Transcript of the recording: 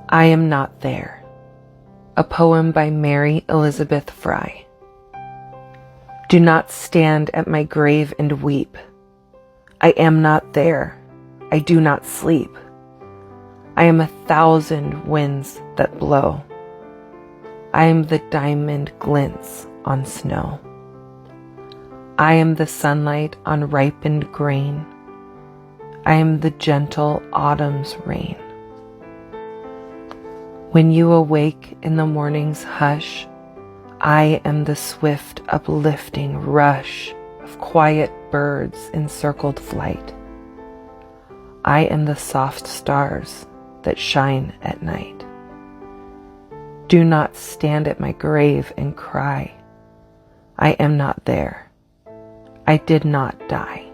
I am not there. A poem by Mary Elizabeth Fry. Do not stand at my grave and weep. I am not there. I do not sleep. I am 1,000 winds that blow. I am the diamond glints on snow. I am the sunlight on ripened grain. I am the gentle autumn's rain. When you awake in the morning's hush, I am the swift uplifting rush of quiet birds in circled flight. I am the soft stars that shine at night. Do not stand at my grave and cry. I am not there. I did not die.